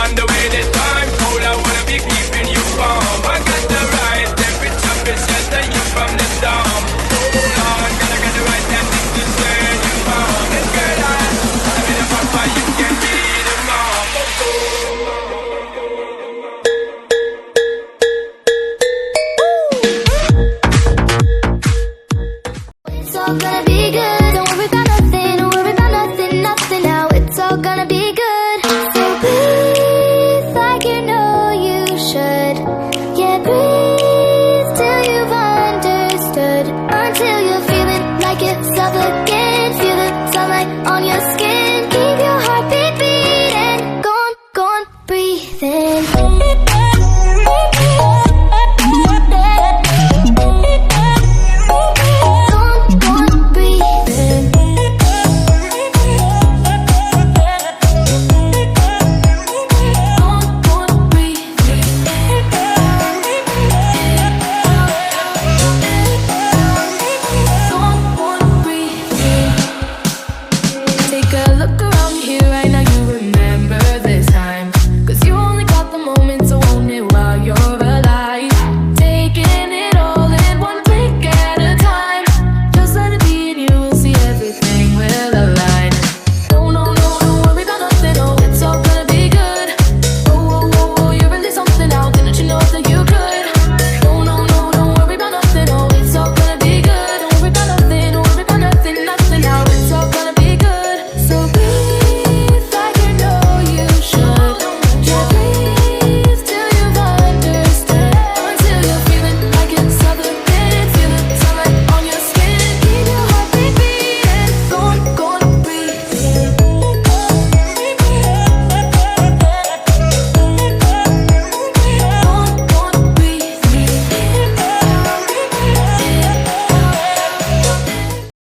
on the way this time. Cold, I wanna be keeping you warm. I got the right temperature to shelter you from the storm. Hold on, girl, I got the right tactics to turn you on. And girl, I'm in a papa, you can be the mom. It's all gonna be good. Don't worry about nothing. Don't worry about nothing. Nothing now. It's all gonna be